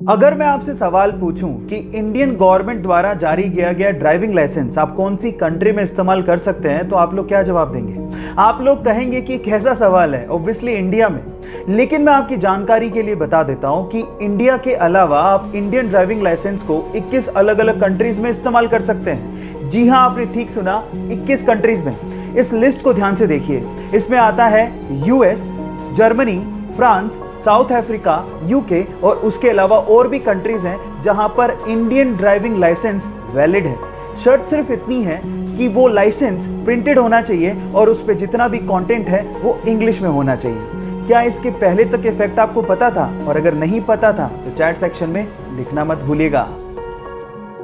अगर मैं आपसे सवाल पूछूं कि इंडियन गवर्नमेंट द्वारा जारी किया गया ड्राइविंग लाइसेंस आप कौन सी कंट्री में इस्तेमाल कर सकते हैं तो आप लोग क्या जवाब देंगे? आप लोग कहेंगे कि कैसा सवाल है, ऑब्वियसली इंडिया में। लेकिन मैं आपकी जानकारी के लिए बता देता हूं कि इंडिया के अलावा आप इंडियन ड्राइविंग लाइसेंस को 21 अलग अलग कंट्रीज में इस्तेमाल कर सकते हैं। जी हां, आपने ठीक सुना, 21 कंट्रीज में। इस लिस्ट को ध्यान से देखिए। इसमें आता है US, Germany, France, south Africa, UK और उसके अलावा और भी कंट्रीज हैं जहां पर इंडियन ड्राइविंग लाइसेंस वैलिड है। शर्त सिर्फ इतनी है कि वो लाइसेंस प्रिंटेड होना चाहिए और उस पे जितना भी कंटेंट है वो इंग्लिश में होना चाहिए। क्या इसके पहले तक के फैक्ट आपको पता था? और अगर नहीं पता था तो चैट सेक्शन में लिखना मत भूलिएगा।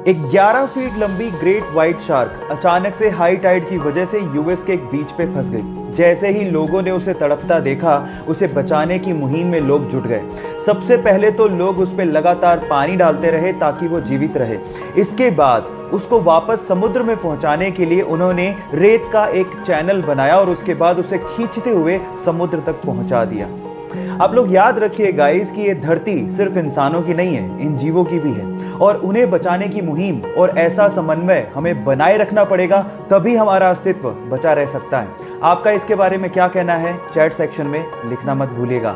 एक 11 फीट लंबी ग्रेट व्हाइट शार्क अचानक से हाई टाइड की वजह से यूएस के एक बीच पे फंस गई। जैसे ही लोगों ने उसे तड़पता देखा, उसे बचाने की मुहिम में लोग जुट गए। सबसे पहले तो लोग उस पे लगातार पानी डालते रहे ताकि वो जीवित रहे। इसके बाद उसको वापस समुद्र में पहुंचाने के लिए उन्होंने रेत का एक चैनल बनाया और उसके बाद उसे खींचते हुए समुद्र तक पहुंचा दिया। आप लोग याद रखिए गाइस कि ये धरती सिर्फ इंसानों की नहीं है, इन जीवों की भी है और उन्हें बचाने की मुहिम और ऐसा समन्वय हमें बनाए रखना पड़ेगा, तभी हमारा अस्तित्व बचा रह सकता है। आपका इसके बारे में क्या कहना है? चैट सेक्शन में लिखना मत भूलिएगा।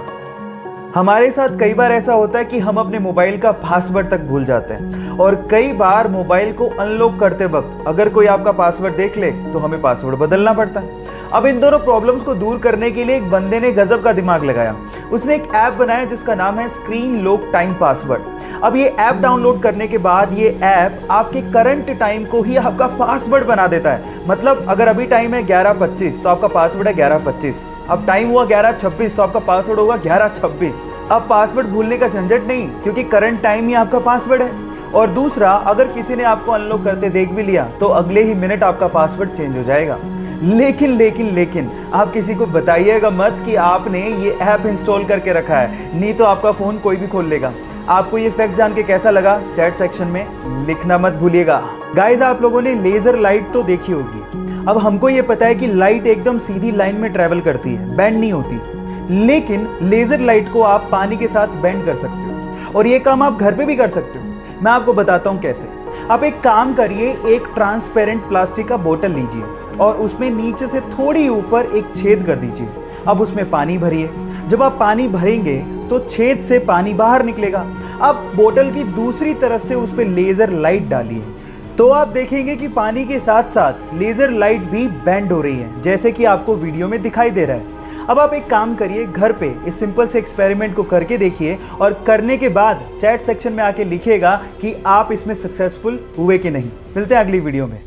हमारे साथ कई बार ऐसा होता है कि हम अपने मोबाइल का पासवर्ड तक भूल जाते हैं और कई बार मोबाइल को अनलॉक करते वक्त अगर कोई आपका पासवर्ड देख ले तो हमें पासवर्ड बदलना पड़ता है। अब इन दोनों प्रॉब्लम्स को दूर करने के लिए एक बंदे ने गजब का दिमाग लगाया। उसने एक ऐप बनाया जिसका नाम है स्क्रीन लॉक टाइम पासवर्ड। अब ये ऐप डाउनलोड करने के बाद ये ऐप आपके करंट टाइम को ही आपका पासवर्ड बना देता है। मतलब अगर अभी टाइम है 11:25 तो आपका पासवर्ड है 11:25। अब टाइम हुआ 11:26 तो आपका पासवर्ड होगा 11:26। अब पासवर्ड भूलने का झंझट नहीं, क्योंकि करंट टाइम ही आपका पासवर्ड है। और दूसरा, अगर किसी ने आपको अनलॉक करते देख भी लिया तो अगले ही मिनट आपका पासवर्ड चेंज हो जाएगा। लेकिन आप किसी को बताइएगा मत कि आपने ये ऐप इंस्टॉल करके रखा है, नहीं तो आपका फोन कोई भी खोल लेगा। आपको ये फैक्ट जान के कैसा लगा? चैट सेक्शन में लिखना मत भूलिएगा। गाइस, आप लोगों ने लेजर लाइट तो देखी होगी। अब हमको ये पता है कि लाइट एकदम सीधी लाइन में ट्रेवल करती है, बेंड नहीं होती। लेकिन लेजर लाइट को आप पानी के साथ बेंड कर सकते हो और ये काम आप घर पे भी कर सकते हो। मैं आपको बताता हूं कैसे। आप एक काम करिए, एक ट्रांसपेरेंट प्लास्टिक का बोतल लीजिए और उसमें नीचे से थोड़ी ऊपर एक छेद कर दीजिए। अब उसमें पानी भरिए। जब आप पानी भरेंगे तो छेद से पानी बाहर निकलेगा। अब बोतल की दूसरी तरफ से उस पर लेजर लाइट डालिए तो आप देखेंगे कि पानी के साथ साथ लेजर लाइट भी बेंड हो रही है, जैसे कि आपको वीडियो में दिखाई दे रहा है। अब आप एक काम करिए, घर पे इस सिंपल से एक्सपेरिमेंट को करके देखिए और करने के बाद चैट सेक्शन में आके लिखिएगा कि आप इसमें सक्सेसफुल हुए कि नहीं। मिलते हैं अगली वीडियो में।